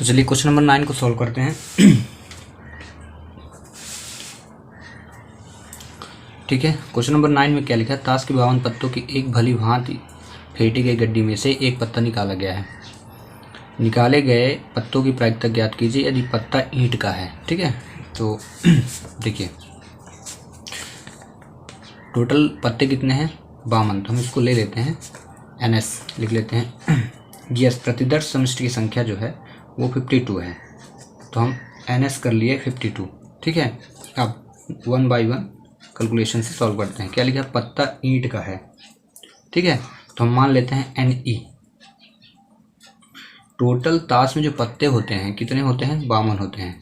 तो चलिए question number 9 को सॉल्व करते हैं। ठीक है, क्वेश्चन नंबर 9 में क्या लिखा है, ताश के 52 पत्तों की एक भली भांति फेंटी गई गड्डी में से एक पत्ता निकाला गया है। निकाले गए पत्तों की प्रायिकता ज्ञात कीजिए यदि पत्ता ईंट का है। ठीक है, तो देखिए टोटल पत्ते कितने हैं 52, तो हम इसको ले लेते हैं NS लिख लेते हैं। यस, प्रतिदर्श समष्टि की संख्या जो है वो 52 है, तो हम NS कर लिए 52। ठीक है, अब 1 बाई 1 कैलकुलेशन से सॉल्व करते हैं। क्या लिखा है, पत्ता ईंट का है। ठीक है, तो हम मान लेते हैं NE। टोटल ताश में जो पत्ते होते हैं कितने होते हैं, 52 होते हैं।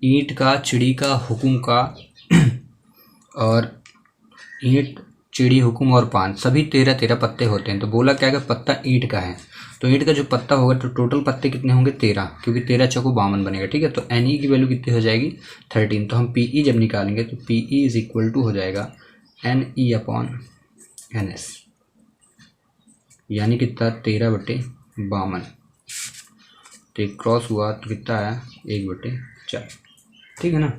ईंट का, चिड़ी का, हुकुम का और ईंट, चिड़ी, हुकुम और पान सभी 13 पत्ते होते हैं। तो बोला क्या है, पत्ता ईंट का है, तो ईंट का जो पत्ता होगा तो टोटल पत्ते कितने होंगे 13, क्योंकि 13 चौको 52 बनेगा। ठीक है, तो NE की वैल्यू कितनी हो जाएगी 13। तो हम PE जब निकालेंगे तो PE इज इक्वल टू हो जाएगा NE अपॉन NS, यानी कितना 13/52। तो एक क्रॉस हुआ तो कितना आया 1/4। ठीक है ना,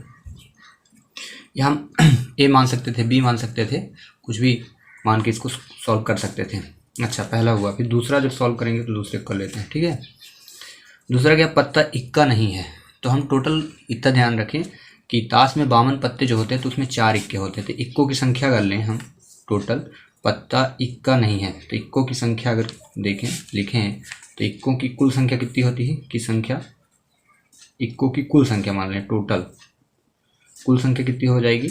या हम A मान सकते थे, B मान सकते थे, कुछ भी मान के इसको सॉल्व कर सकते थे। अच्छा, पहला हुआ, फिर दूसरा जब सॉल्व करेंगे तो दूसरे कर लेते हैं। ठीक है, दूसरा क्या, पत्ता इक्का नहीं है। तो हम टोटल इतना ध्यान रखें कि ताश में 52 पत्ते जो होते हैं तो उसमें 4 इक्के होते हैं। तो इक्कों की संख्या कर लें हम, टोटल पत्ता इक्का नहीं है तो इक्कों की संख्या अगर देखें लिखें तो इक्कों की कुल संख्या कितनी होती है, की संख्या, इक्कों की कुल संख्या मान लें, टोटल कुल संख्या कितनी हो जाएगी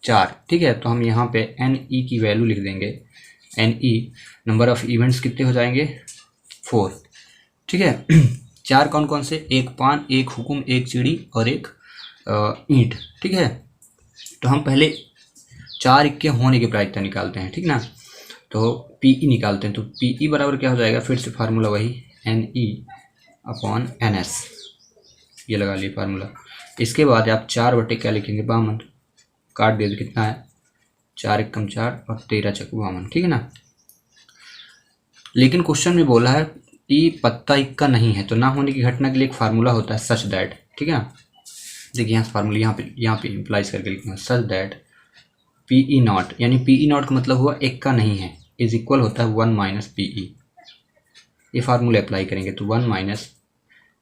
4। ठीक है, तो हम यहाँ पे NE की वैल्यू लिख देंगे। NE नंबर ऑफ इवेंट्स कितने हो जाएंगे 4। ठीक है, 4 कौन कौन से, एक पान, एक हुकुम, एक चिड़ी और एक ईंट। ठीक है, तो हम पहले 4 इक्के होने की प्रायिकता निकालते हैं। ठीक ना, तो PE निकालते हैं। तो PE बराबर क्या हो जाएगा, फिर से फार्मूला वही NE अपॉन NS, ये लगा लिए फार्मूला। इसके बाद आप 4 क्या लिखेंगे 52, काट दिए तो कितना है 4 एकम 4 और 13 चौको 52। ठीक है ना, लेकिन क्वेश्चन में बोला है कि पत्ता इक्का नहीं है, तो ना होने की घटना के लिए एक फार्मूला होता है सच दैट। ठीक है, देखिए यहाँ फार्मूला यहाँ पे इम्प्लाइज करके लिखना है सच दैट PE नॉट, यानी PE नॉट का मतलब हुआ इक्का नहीं है, इज इक्वल होता है 1 माइनस PE। ये फार्मूला अप्लाई करेंगे तो 1 माइनस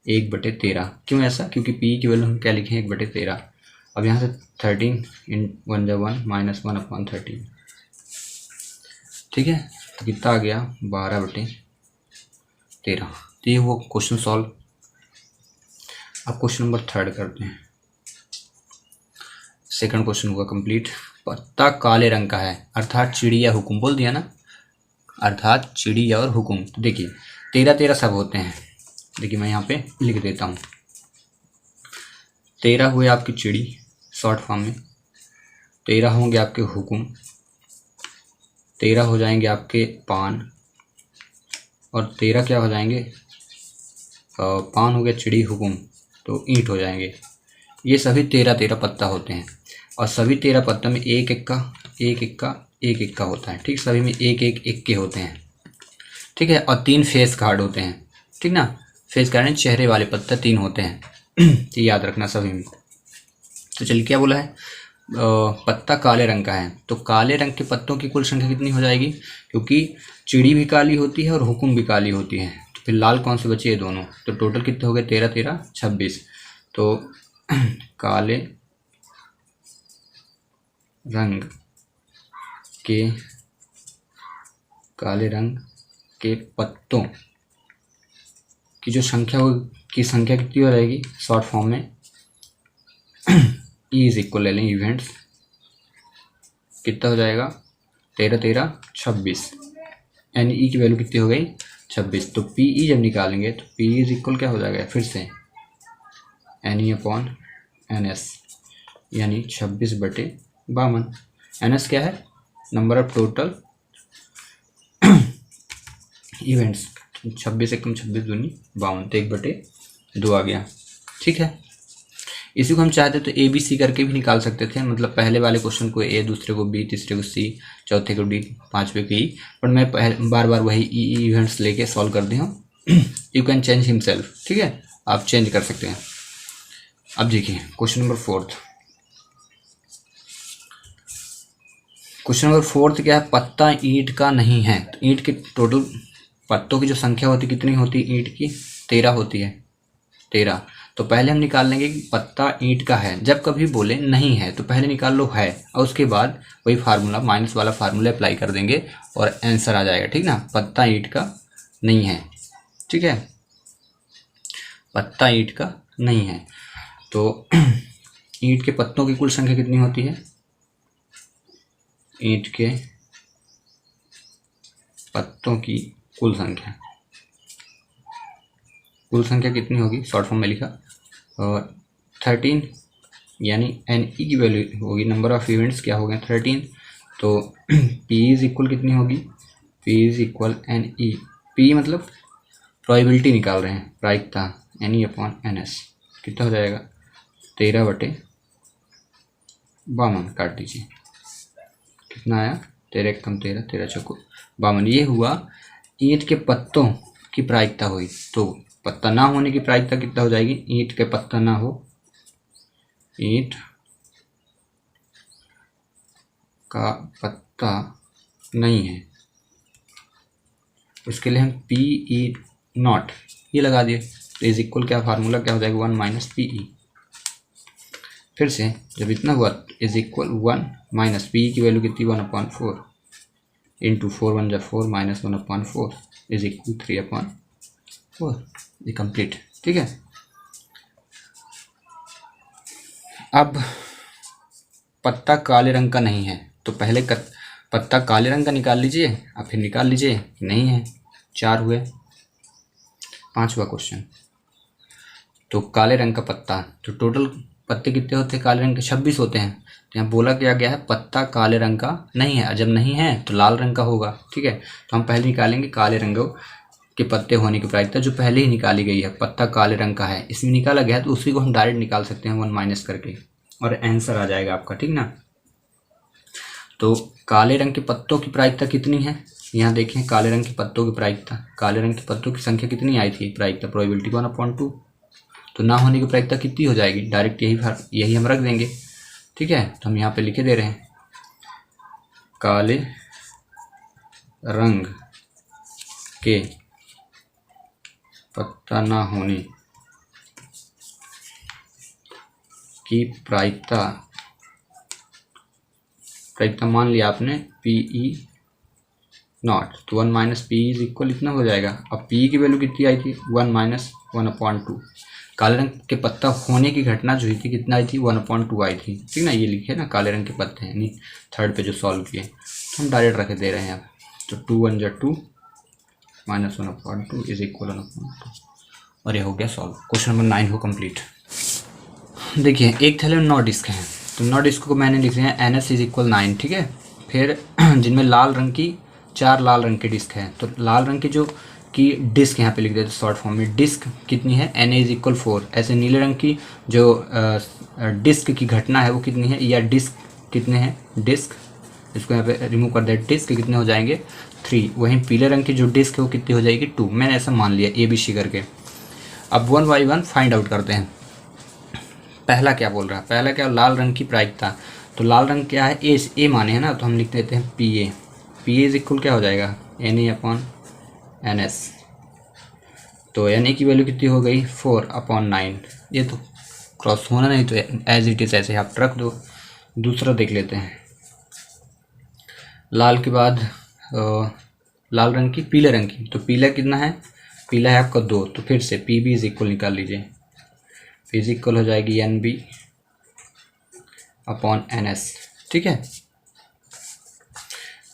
1/13। क्यों ऐसा, क्योंकि PE की वैल्यू हम क्या लिखें 1/13। अब यहाँ से 13 इन 1 जा 1 माइनस 1/13। ठीक है, तो कितना आ गया 12/13। तो ये वो क्वेश्चन सॉल्व। अब क्वेश्चन नंबर 3 करते हैं। सेकंड क्वेश्चन हुआ कंप्लीट। पत्ता काले रंग का है, अर्थात चिड़िया हुकुम, बोल दिया ना, अर्थात चिड़िया और हुकुम। तो देखिए 13 सब होते हैं। देखिए मैं यहाँ पे लिख देता हूँ, 13 हुए आपकी चिड़ी शॉर्ट फॉर्म में, 13 होंगे आपके हुकुम, 13 हो जाएंगे आपके पान, और 13 क्या हो जाएंगे, पान हो गया चिड़ी, हुकुम तो ईंट हो जाएंगे। ये सभी 13 पत्ता होते हैं, और सभी 13 पत्तों में एक इक्का होता है। ठीक, सभी में एक इक्के होते हैं। ठीक है, और 3 फेस कार्ड होते हैं। ठीक ना, फेस कार्ड यानी चेहरे वाले पत्ते 3 होते हैं। तो याद रखना सभी में। तो चलिए क्या बोला है, पत्ता काले रंग का है, तो काले रंग के पत्तों की कुल संख्या कितनी हो जाएगी, क्योंकि चिड़ी भी काली होती है और हुकुम भी काली होती है, तो फिर लाल कौन से बचे, ये दोनों। तो टोटल कितने हो गए 13 26। तो काले रंग के पत्तों की जो संख्या की संख्या कितनी हो जाएगी शॉर्ट फॉर्म में, E इज इक्वल ले लें इवेंट्स, कितना हो जाएगा 13 26। NE की वैल्यू कितनी हो गई 26। तो PE जब निकालेंगे तो PE इज इक्वल क्या हो जाएगा, फिर से NE अपॉन NS, यानी 26/52। NS क्या है, नंबर ऑफ टोटल इवेंट्स, 26 एकम 26 दूनी 52, तो 1/2 आ गया। ठीक है, इसी को हम चाहते तो ABC करके भी निकाल सकते थे, मतलब पहले वाले क्वेश्चन को A, दूसरे को B, तीसरे को C, चौथे को D, पांचवे को E, पर मैं बार बार वही E इवेंट्स लेके सॉल्व कर दी हूँ। You can change himself. ठीक है, आप चेंज कर सकते हैं। अब देखिए क्वेश्चन नंबर 4। क्वेश्चन नंबर 4 क्या है, पत्ता ईंट का नहीं है। तो ईंट के टोटल पत्तों की जो संख्या होती कितनी होती है ईंट की, 13 होती है, 13। तो पहले हम निकाल लेंगे कि पत्ता ईंट का है। जब कभी बोले नहीं है तो पहले निकाल लो है, और उसके बाद वही फार्मूला माइनस वाला फार्मूला अप्लाई कर देंगे और आंसर आ जाएगा, ठीक ना। पत्ता ईंट का नहीं है, ठीक है, पत्ता ईंट का नहीं है। तो ईंट के पत्तों की कुल संख्या कितनी होती है, ईंट के पत्तों की कुल संख्या कितनी होगी, शॉर्ट फॉर्म में लिखा, और 13, यानी एन ई की वैल्यू होगी, नंबर ऑफ इवेंट्स क्या हो गए 13। तो पी इज इक्वल कितनी होगी, P is equal N E, P मतलब प्रोबेबिलिटी निकाल रहे हैं, प्रायिकता, N E upon N S, कितना हो जाएगा 13/52, काट दीजिए, कितना आया 13 कम 13, 13 चौको 52। ये हुआ ईंट के पत्तों की प्रायिकता हुई। तो पत्ता ना होने की प्रायिकता कितना हो जाएगी, ईंट के पत्ता ना हो, ईंट का पत्ता नहीं है, उसके लिए हम पी ई नॉट ये लगा दिए। तो इज इक्वल क्या फार्मूला क्या हो जाएगा, 1 माइनस पी ई। फिर से जब इतना हुआ इज इक्वल 1 माइनस पी की वैल्यू कितनी 1/4 इंटू 4 1 जा 4 माइनस 1/4 इज इक्वल 3/4, ये कंप्लीट, ठीक है। अब पत्ता काले रंग का नहीं है, तो पहले पत्ता काले रंग का निकाल लीजिए और फिर निकाल लीजिए नहीं है। 4 हुए। 5वां क्वेश्चन, तो काले रंग का पत्ता, तो टोटल पत्ते कितने होते हैं काले रंग के, 26 होते हैं। तो यहाँ बोला क्या गया है, पत्ता काले रंग का नहीं है, जब नहीं है तो लाल रंग का होगा, ठीक है। तो हम पहले निकालेंगे काले रंग के पत्ते होने की प्रायिकता, जो पहले ही निकाली गई है, पत्ता काले रंग का है, इसमें निकाला गया है, तो उसी को हम डायरेक्ट निकाल सकते हैं 1 माइनस करके, और आंसर आ जाएगा आपका, ठीक ना। तो काले रंग के पत्तों की प्रायिकता कितनी है, यहाँ देखें काले रंग के पत्तों की प्रायिकता, काले रंग के पत्तों की संख्या कितनी आई थी, प्रायिकता प्रोबेबिलिटी 1/2। तो ना होने की प्रायिकता कितनी हो जाएगी, डायरेक्ट यही हम रख देंगे, ठीक है। तो हम यहाँ पे लिखे दे रहे हैं काले रंग के पत्ता ना होने की प्रायिकता मान लिया आपने पी ई नॉट, तो 1 माइनस पी इज इक्वल इतना हो जाएगा। अब पी की वैल्यू कितनी आई थी 1 माइनस 1/2। काले रंग के पत्ता होने की घटना जो हुई थी कितना आई थी 1/2 आई थी, ठीक ना। ये लिखे ना काले रंग के पत्ते हैं, नहीं थर्ड पे जो सॉल्व किए, तो हम डायरेक्ट रख दे रहे हैं अब। तो 2 1 जा 2 माइनस 1/2 इज इक्वल 1/2, और ये हो गया सॉल्व। क्वेश्चन नंबर 9 हो कंप्लीट। देखिए एक थैले में 9 डिस्क हैं, तो 9 डिस्क को मैंने लिख दिया एन एस इज इक्वल 9, ठीक है। फिर जिनमें लाल रंग की 4 लाल रंग की डिस्क है, तो लाल रंग की जो की डिस्क यहाँ पे लिख देते शॉर्ट फॉर्म में, डिस्क कितनी है एन ए इज इक्वल 4। ऐसे नीले रंग की जो डिस्क की घटना है वो कितनी है, या डिस्क कितने हैं, डिस्क इसको यहाँ पे रिमूव कर दे, डिस्क कितने हो जाएंगे 3। वहीं पीले रंग की जो डिस्क है वो कितनी हो जाएगी 2। मैंने ऐसा मान लिया ए बी सी करके। अब 1 बाई 1 फाइंड आउट करते हैं। पहला क्या बोल रहा है, पहला क्या, लाल रंग की प्रायिकता। तो लाल रंग क्या है, ए माने है ना, तो हम लिख देते हैं P A. P A is equal क्या हो जाएगा N A upon N S. तो एन ए की वैल्यू कितनी हो गई 4/9। ये तो क्रॉस होना नहीं, तो एज इट इज़ ऐसे आप रख दो। दूसरा देख लेते हैं, लाल के बाद लाल रंग की पीले रंग की, तो पीला कितना है, पीला है आपका 2। तो फिर से पी बी इज इक्वल निकाल लीजिए, पी इज इक्वल हो जाएगी N B upon N S, ठीक है।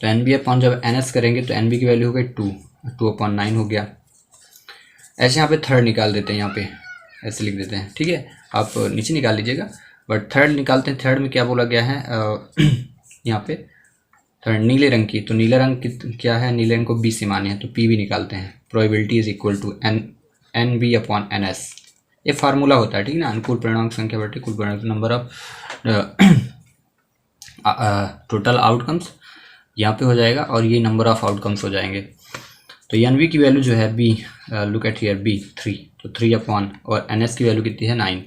तो एन बी अपॉन जब एन एस करेंगे तो एन बी की वैल्यू हो गई 2/9 हो गया। ऐसे यहाँ पे थर्ड निकाल देते हैं, यहाँ पे ऐसे लिख देते हैं, ठीक है। आप नीचे निकाल लीजिएगा, बट थर्ड निकालते हैं। थर्ड में क्या बोला गया है यहाँ पे थर्ड नीले रंग की, तो नीला रंग क्या है, नीले रंग को बी से माने हैं, तो पी भी निकालते हैं। Probability is equal to N B upon N S, ये फार्मूला होता है, ठीक है ना। अनुकूल परिणामक संख्या बटे कुल परिणाम, नंबर ऑफ टोटल आउटकम्स यहाँ पे हो जाएगा, और ये नंबर ऑफ आउटकम्स हो जाएंगे। तो एन वी की वैल्यू जो है B, look at here B 3, तो 3 अपॉन, और एन एस की वैल्यू कितनी है 9,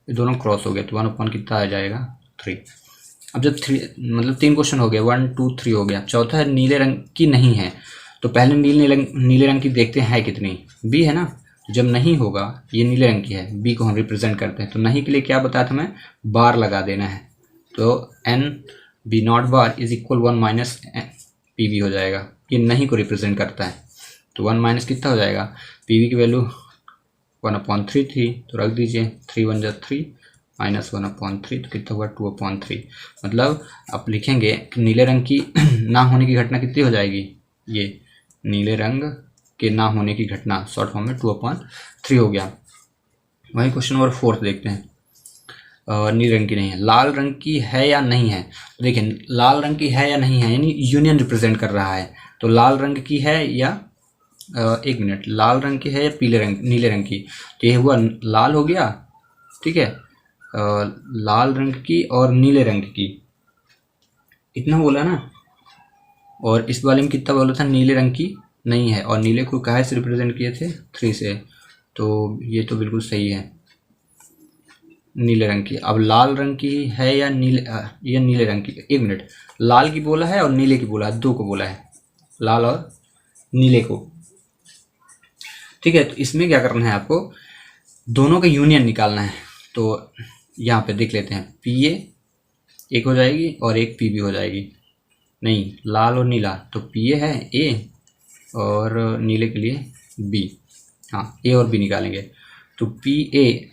ये दोनों क्रॉस हो गए तो 1 अपॉन कितना आ जाएगा 3। अब जब 3 मतलब 3 क्वेश्चन हो गए, 1 2 3 हो गया। चौथा है नीले रंग की नहीं है, तो पहले नीले रंग की देखते हैं कितनी, बी है ना। तो जब नहीं होगा, ये नीले रंग की है, बी को हम रिप्रेजेंट करते हैं, तो नहीं के लिए क्या बताया था मैं, बार लगा देना है। तो N B not bar is equal 1 minus P V हो जाएगा, ये नहीं को रिप्रेजेंट करता है। तो 1 माइनस कितना हो जाएगा, पी वी की वैल्यू 1/3 थी, तो रख दीजिए 3 1 जा 3 माइनस 1/3, तो कितना हुआ 2/3। मतलब आप लिखेंगे कि नीले रंग की ना होने की घटना कितनी हो जाएगी, ये नीले रंग के ना होने की घटना शॉर्ट फॉर्म में 2/3 हो गया। वही क्वेश्चन नंबर 4 देखते हैं। नीले रंग की नहीं है, लाल रंग की है या नहीं है। तो देखिए लाल रंग की है या नहीं है, यानी यूनियन रिप्रेजेंट कर रहा है। तो लाल रंग की है या एक मिनट, लाल रंग की है या नीले रंग की। तो ये हुआ लाल हो गया, ठीक है, लाल रंग की और नीले रंग की, इतना बोला ना। और इस वाले में कितना बोला था, नीले रंग की नहीं है, और नीले को कहाँ से रिप्रेजेंट किए थे 3 से, तो ये तो बिल्कुल सही है नीले रंग की। अब लाल रंग की है या ये नीले रंग की, एक मिनट, लाल की बोला है और नीले की बोला है, 2 को बोला है, लाल और नीले को, ठीक है। तो इसमें क्या करना है आपको, दोनों का यूनियन निकालना है। तो यहाँ पे देख लेते हैं, पी ए एक हो जाएगी और एक पी बी हो जाएगी, नहीं लाल और नीला, तो पी ए है ए और नीले के लिए बी, हाँ ए और बी निकालेंगे। तो पी ए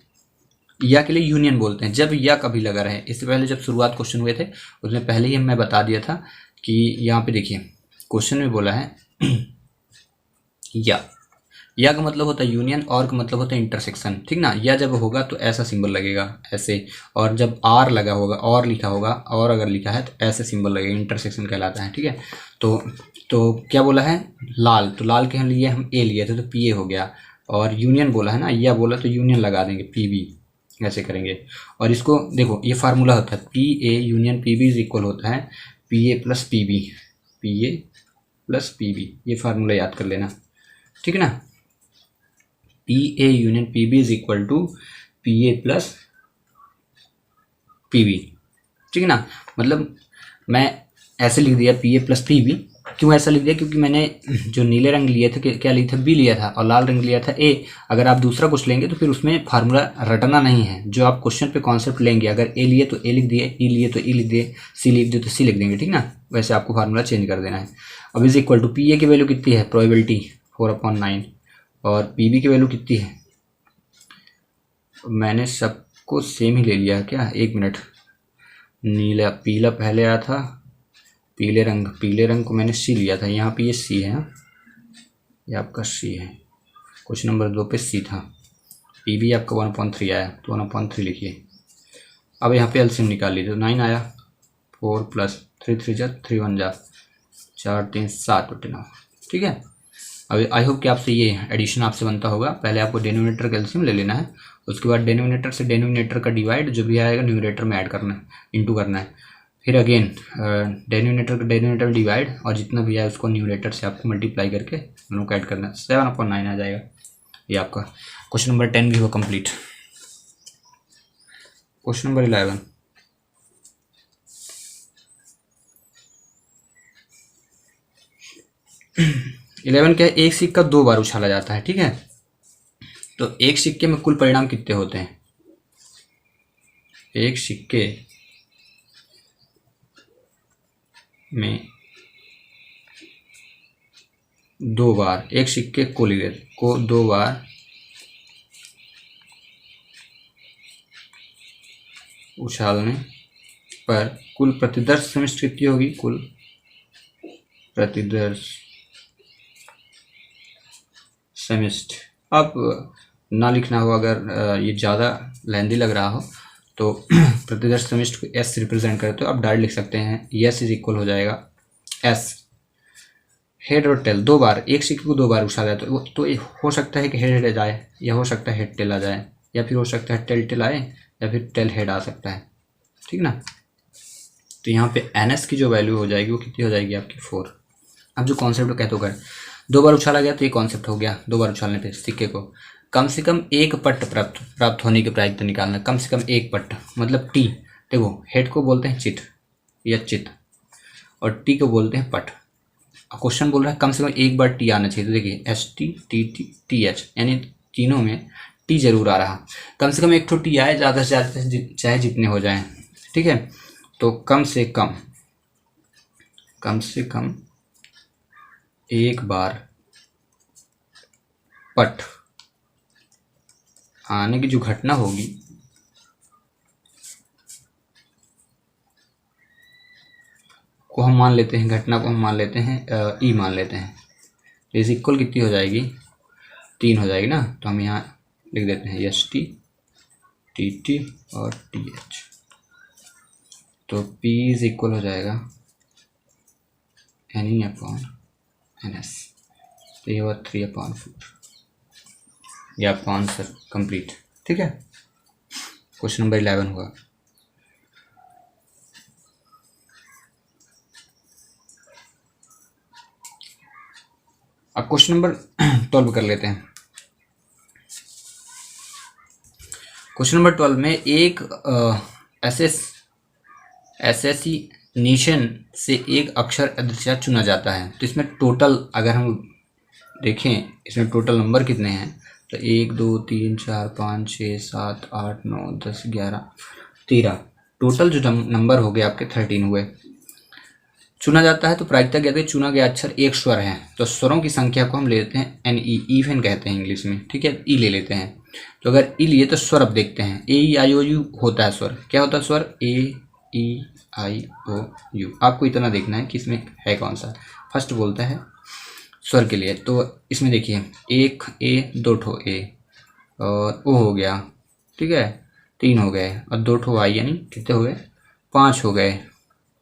या के लिए यूनियन बोलते हैं जब या कभी लगा रहे। इससे पहले जब शुरुआत क्वेश्चन हुए थे उसमें पहले ही मैं बता दिया था कि यहाँ पे देखिए क्वेश्चन में बोला है या का मतलब होता है यूनियन, और का मतलब होता है इंटरसेक्शन, ठीक ना। या जब होगा तो ऐसा सिंबल लगेगा ऐसे, और जब आर लगा होगा और लिखा होगा, और अगर लिखा है तो ऐसे सिंबल लगेगा, इंटरसेक्शन कहलाता है, ठीक है। तो क्या बोला है, लाल, तो लाल के लिए हम ए लिए थे तो पी ए हो गया, और यूनियन बोला है ना, या बोला तो यूनियन लगा देंगे पी बी, ऐसे करेंगे। और इसको देखो ये फार्मूला होता है P A union P B is equal होता है P A plus P B, P A plus P B, ये फार्मूला याद कर लेना, ठीक है ना। P A union P B is equal to P A plus P B, ठीक है ना। मतलब मैं ऐसे लिख दिया P A plus P B, क्यों ऐसा लिख दिया, क्योंकि मैंने जो नीले रंग लिए थे क्या लिया था, बी लिया था, और लाल रंग लिया था ए। अगर आप दूसरा कुछ लेंगे तो फिर उसमें फार्मूला रटना नहीं है, जो आप क्वेश्चन पे कॉन्सेप्ट लेंगे, अगर ए लिए तो ए लिख दिए, ई लिए तो ई लिख दिए, सी लिख दिए तो सी लिख देंगे, ठीक ना। वैसे आपको फार्मूला चेंज कर देना है। अब is equal to P A की वैल्यू कितनी है, प्रोबेबिलिटी 4/9, और पी बी की वैल्यू कितनी है, मैंने सबको सेम ही ले लिया है क्या, एक मिनट, नीला पीला पहले आया था, पीले रंग को मैंने सी लिया था, यहाँ पे ये सी है, ये आपका सी है, क्वेश्चन नंबर 2 पे सी था। पी बी आपका 1/3 आया, तो 1/3 लिखिए। अब यहाँ पे एलसीएम निकाल लीजिए, 9 आया, 4 प्लस 3 3 जा 3 1 जा 4 3 7/9, ठीक है। अब आई होप कि आपसे ये एडिशन आपसे बनता होगा। पहले आपको डिनोमिनेटर का एलसीएम ले लेना है, उसके बाद डिनोमिनेटर से डिनोमिनेटर का डिवाइड जो भी आएगा न्यूमरेटर में ऐड करना है, इंटू करना है, फिर अगेन डिनोमिनेटर का डिनोमिनेटर में डिवाइड, और जितना भी आए उसको न्यूमरेटर से आपको मल्टीप्लाई करके दोनों को ऐड करना है, 7/9 आ जाएगा। ये आपका क्वेश्चन नंबर 10 भी हुआ कंप्लीट। क्वेश्चन नंबर 11, क्या है, एक सिक्का 2 बार उछाला जाता है, ठीक है। तो एक सिक्के में कुल परिणाम कितने होते हैं, एक सिक्के में 2 बार, एक सिक्के को 2 बार उछालने पर कुल प्रतिदर्श समष्टि कितनी होगी, कुल प्रतिदर्श समष्टि। अब ना लिखना हो, अगर ये ज़्यादा लेंदी लग रहा हो तो प्रतिदर्श समष्टि को एस रिप्रेजेंट करते हो, आप डायरेक्ट लिख सकते हैं, एस इज इक्वल हो जाएगा एस हेड और टेल, 2 बार, एक सिक्के को 2 बार उछाला जाए तो ये हो सकता है कि हेड हेड आए, या हो सकता है हेड टेल आ जाए, या फिर हो सकता है टेल टेल आए, या फिर टेल हेड आ सकता है, ठीक ना। तो यहाँ पे एन एस की जो वैल्यू हो जाएगी वो कितनी हो जाएगी आपकी 4। अब जो कॉन्सेप्ट कहते हो, 2 बार उछाला गया तो ये कॉन्सेप्ट हो गया, 2 बार उछालने पे सिक्के को। कम से कम एक पट प्राप्त होने की प्रायिकता निकालना, कम से कम एक पट मतलब टी। देखो हेड को बोलते हैं चिट या चित और टी को बोलते हैं पट। क्वेश्चन बोल रहा है कम से कम एक बार टी आना चाहिए, तो देखिए S T T T T H, यानी तीनों में टी जरूर आ रहा। कम से कम एक तो टी आए, ज़्यादा से ज़्यादा चाहे जितने हो जाएं, ठीक है। तो कम से कम एक बार पट आने की जो घटना होगी को हम मान लेते हैं, घटना को हम मान लेते हैं ई मान लेते हैं। इस इक्वल कितनी हो जाएगी, 3 हो जाएगी ना। तो हम यहाँ लिख देते हैं एस टी टी टी और टी एच। तो P इज इक्वल हो जाएगा N E upon N S. तो ये हुआ 3/4, ये आपका आंसर कंप्लीट। ठीक है, क्वेश्चन नंबर 11 हुआ। अब क्वेश्चन नंबर 12 कर लेते हैं। क्वेश्चन नंबर 12 में एक एसेसिनेशन से एक अक्षर अदृश्य चुना जाता है। तो इसमें टोटल अगर हम देखें, इसमें टोटल नंबर कितने हैं, तो 1 2 3 4 5 6 7 8 9 10 11 13, टोटल जो नंबर हो गए आपके 13 हुए। चुना जाता है तो प्रायिकता कहते हैं चुना गया अक्षर एक स्वर है, तो स्वरों की संख्या को हम ले लेते हैं एन ई, इवन कहते हैं इंग्लिश में, ठीक है, ई ले लेते हैं। तो अगर ई लिए तो स्वर अब देखते हैं, ए ई आई ओ यू होता है स्वर, क्या होता है स्वर, ए ई आई ओ यू। आपको इतना देखना है कि इसमें है कौन सा। फर्स्ट बोलता है स्वर के लिए, तो इसमें देखिए एक ए, 2 ठो ए और ओ हो गया, ठीक है, 3 हो गए और 2 ठो आई, यानी कितने हो गए, 5 हो गए।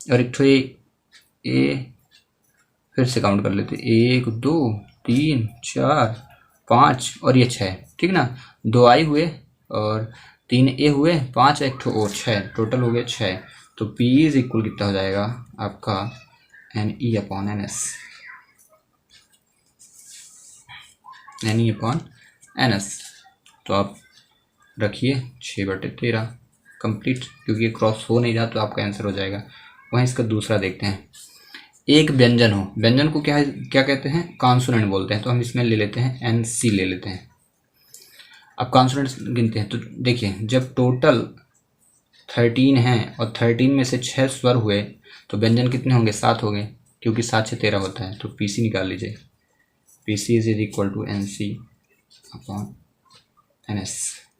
और एक ठो ए फिर से काउंट कर लेते, 1 2 3 4 5 और ये 6, ठीक ना। 2 आई हुए और 3 ए हुए, 5 एक ठो और 6, टोटल हो गए 6। तो P इज इक्वल कितना हो जाएगा आपका N E upon N S, N E upon N S. तो आप रखिए 6/13 कंप्लीट, क्योंकि ये क्रॉस हो नहीं रहा तो आपका आंसर हो जाएगा। वहीं इसका दूसरा देखते हैं, एक व्यंजन हो, व्यंजन को क्या क्या कहते हैं, कॉन्सोनेंट बोलते हैं, तो हम इसमें ले लेते हैं एन सी ले लेते हैं। अब कॉन्सोनेंट्स गिनते हैं, तो देखिए जब टोटल 13 हैं और 13 में से 6 स्वर हुए तो व्यंजन कितने होंगे, 7 हो गए, क्योंकि 7 6 13 होता है। तो पी सी निकाल लीजिए, P C is equal to N C upon N S,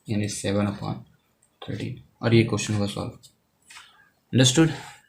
यानी 7/13। और ये क्वेश्चन हुआ सॉल्व। अंडरस्टूड।